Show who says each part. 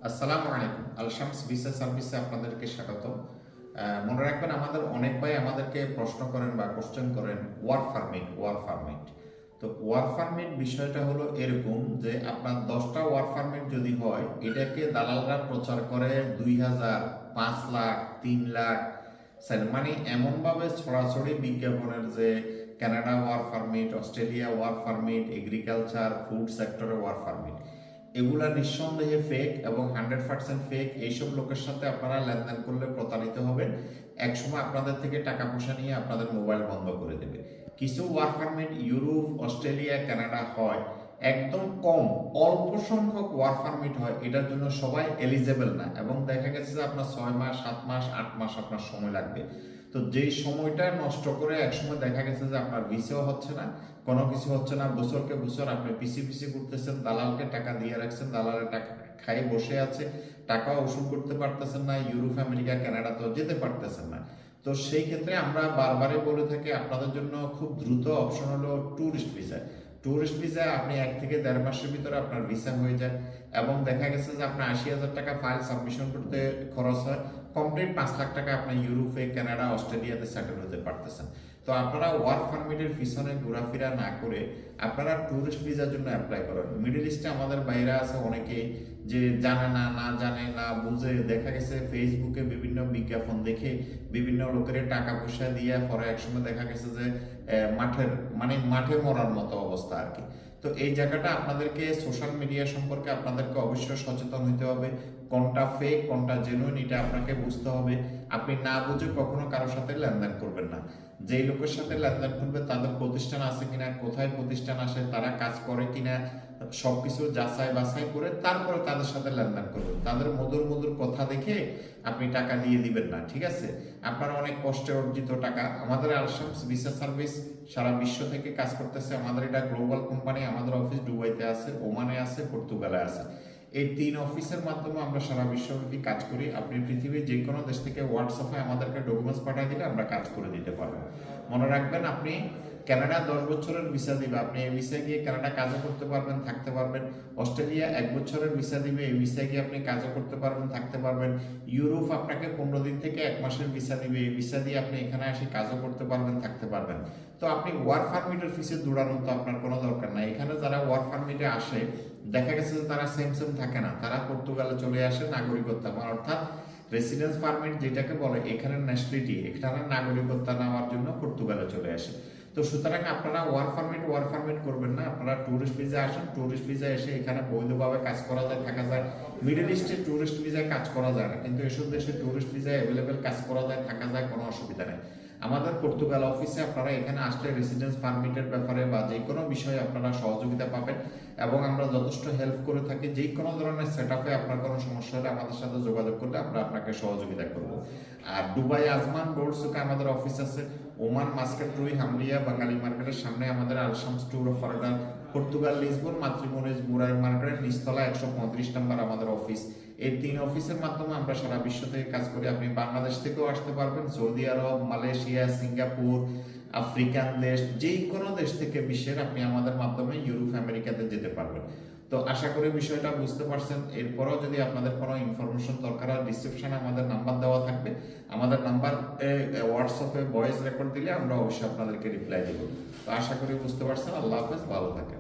Speaker 1: আসসালামু আলাইকুম। আল শামস ভিসা সার্ভিসে আপনাদেরকে স্বাগত। মনে রাখবেন, আমাদের অনেক ভাই আমাদেরকে প্রশ্ন করেন বা কোশ্চেন করেন ওয়ার্ক পারমিট। তো ওয়ার্ক পারমিট বিষয়টা হলো এরকম যে আপনার 10টা ওয়ার্ক পারমিট যদি হয়, এটাকে দালালরা প্রচার করে 2,000, 5 লাখ, 3 লাখ, মানে এমনভাবে ছড়াছড়ি বিজ্ঞাপনের যে Canada work permit, Australia work permit, agriculture, food সেক্টরে ওয়ার্ক পারমিট, এগুলা নিঃসন্দেহে ফেক এবং 100% ফেক। এইসব লোকের সাথে আপনারা লেনদেন করলে প্রতারিত হবেন। একসময় আপনাদের থেকে টাকা পয়সা নিয়ে আপনাদের মোবাইল বন্ধ করে দেবে। কিছু work permit Europe, Australia, Canada হয়, একদম কম, অল্প সংখ্যক ওয়ার্ক পারমিট হয়, এটার জন্য সবাই এলিজেবল না, এবং দেখা গেছে যে আপনার 6 মাস, 7 মাস, 8 মাস আপনার সময় লাগবে। তো যেই সময়টা নষ্ট করে একসময় দেখা গেছে যে আপনার ভিসাও হচ্ছে না, কোনো কিছু হচ্ছে না, বছরকে বছর আপনি পিছি করতেছেন, দালালকে টাকা দিয়ে রাখছেন, দালালের টাকা খাই বসে আছে, টাকাও উসুল করতে পারতেছেন না, ইউরোপ, আমেরিকা, কানাডা তো যেতে পারতেছেন না। তো সেই ক্ষেত্রে আমরা বারবারই বলে থাকি, আপনাদের জন্য খুব দ্রুত অপশন হলো ট্যুরিস্ট ভিসা। ট্যুরিস্ট ভিসা আপনি 1 থেকে 1.5 মাসের ভিতরে আপনার ভিসা হয়ে যায়, এবং দেখা গেছে যে আপনার 80,000 টাকা ফাইল সাবমিশন করতে খরচ হয়, কমপ্লিট 5 লাখ টাকা আপনার ইউরোপে, কানাডা, অস্ট্রেলিয়াতে সেটেল হতে পারতেছেন। তো আপনারা ওয়ার্ক পারমিটের পিছনে ঘোরাফেরা না করে আপনারা ট্যুরিস্ট ভিসার জন্য অ্যাপ্লাই করেন। মিডল ইস্টে আমাদের বাইরে আছে অনেকে, যে জানে না, না জানে না বুঝে, দেখা গেছে ফেসবুকে বিভিন্ন বিজ্ঞাপন দেখে বিভিন্ন লোকের টাকা পয়সা দিয়ে পরে একসময় দেখা গেছে যে মাঠে মরার মতো অবস্থা আর কি। তো এই জায়গাটা আপনাদেরকে, সোশ্যাল মিডিয়া সম্পর্কে আপনাদেরকে অবশ্যই সচেতন হতে হবে। কোনটা ফেক, কোনটা জেনুইন, এটা আপনাকে বুঝতে হবে। আপনি না বুঝে কখনো কারোর সাথে লেনদেন করবেন না। যেই লোকের সাথে লেনদেন করবে তাদের প্রতিষ্ঠান আছে কিনা, কোথায় প্রতিষ্ঠান আসে, তারা কাজ করে কিনা, সবকিছু যাচাই বাছাই করে তারপরে তাদের সাথে লেনদেন করবেন। তাদের মধুর মধুর কথা দেখে আপনি টাকা দিয়ে দিবেন না, ঠিক আছে? আপনার অনেক কষ্টে অর্জিত টাকা। আমাদের আল শামস ভিসা সার্ভিস সারা বিশ্ব থেকে কাজ করতেছে। আমাদের এটা গ্লোবাল কোম্পানি। আমাদের অফিস দুবাইতে আছে, ওমানে আছে, পর্তুগালে আছে। এই 3 অফিসের মাধ্যমে আমরা সারা বিশ্বব্যাপী কাজ করি। আপনি পৃথিবীর যে কোনো দেশ থেকে হোয়াটসঅ্যাপে আমাদেরকে ডকুমেন্টস পাঠিয়ে দিলে আমরা কাজ করে দিতে পারবো। মনে রাখবেন, আপনি কানাডা 10 বছরের ভিসা দিবে, আপনি এই ভিসা গিয়ে কানাডা কাজও করতে পারবেন, থাকতে পারবেন। অস্ট্রেলিয়া 1 বছরের ভিসা দিবে, এই ভিসা গিয়ে আপনি কাজও করতে পারবেন, থাকতে পারবেন। ইউরোপ আপনাকে 15 দিন থেকে 1 মাসের ভিসা দিবে, এই ভিসা দিয়ে আপনি এখানে এসে কাজও করতে পারবেন, থাকতে পারবেন। তো আপনি ওয়ার্ক পারমিটের ফিসে দৌড়ানোর তো আপনার কোনো দরকার নাই। এখানে যারা ওয়ার্ক পারমিটে আসে, দেখা গেছে যে তারা সেম থাকে না, তারা পর্তুগালে চলে আসে নাগরিকত্ব, অর্থাৎ রেসিডেন্স পারমিট যেটাকে বলে, এখানে ন্যাশনালিটি, এখানে নাগরিকত্ব নেওয়ার জন্য পর্তুগালে চলে আসে। তো সুতরাং আপনারা ওয়ার্ক পারমিট করবেন না, আপনারা ট্যুরিস্ট ভিসা আসেন। ট্যুরিস্ট ভিসা এসে এখানে বৈধভাবে কাজ করা যায়, থাকা যায়। মিডল ইস্টে ট্যুরিস্ট ভিসায় কাজ করা যায় না, কিন্তু এসব দেশে ট্যুরিস্ট ভিসায় অ্যাভেলেবেল কাজ করা যায়, থাকা যায়, কোনো অসুবিধা নেই। আমাদের পর্তুগাল অফিসে আপনারা এখানে আসলে রেসিডেন্স পারমিটের ব্যাপারে বা যে কোনো বিষয়ে আপনারা সহযোগিতা পাবেন, এবং আমরা যথেষ্ট হেল্প করে থাকি। যে কোনো ধরনের সেট আপে আপনার কোনো সমস্যা হলে আমাদের সাথে যোগাযোগ করলে আমরা আপনাকে সহযোগিতা করব। আর দুবাই আজমান বোর্ডসুকে আমাদের অফিস আছে। ওমান মাস্কেট রুই হামলিয়া বাঙালি মার্কেটের সামনে আমাদের আল শামস ট্যুর অফ ফারদার, পর্তুগাল লিসবন মাতৃমনিজ মুরাই মার্কেটের নিচতলা 135 নম্বর আমাদের অফিস। এই 3 অফিসের মাধ্যমে আমরা সারা বিশ্ব থেকে কাজ করি। আপনি বাংলাদেশ থেকেও আসতে পারবেন, সৌদি আরব, মালয়েশিয়া, সিঙ্গাপুর, আফ্রিকান দেশ, যে কোনো দেশ থেকে বিশ্বের আপনি আমাদের মাধ্যমে ইউরোপ, আমেরিকাতে যেতে পারবেন। তো আশা করি বিষয়টা বুঝতে পারছেন। এরপরও যদি আপনাদের কোনো ইনফরমেশন দরকার হয়, ডিসক্রিপশনে আমাদের নাম্বার দেওয়া থাকবে। আমাদের নাম্বার হোয়াটসঅ্যাপে ভয়েস রেকর্ড দিলে আমরা অবশ্যই আপনাদেরকে রিপ্লাই দেব। তো আশা করি বুঝতে পারছেন। আল্লাহ হাফেজ, ভালো থাকেন।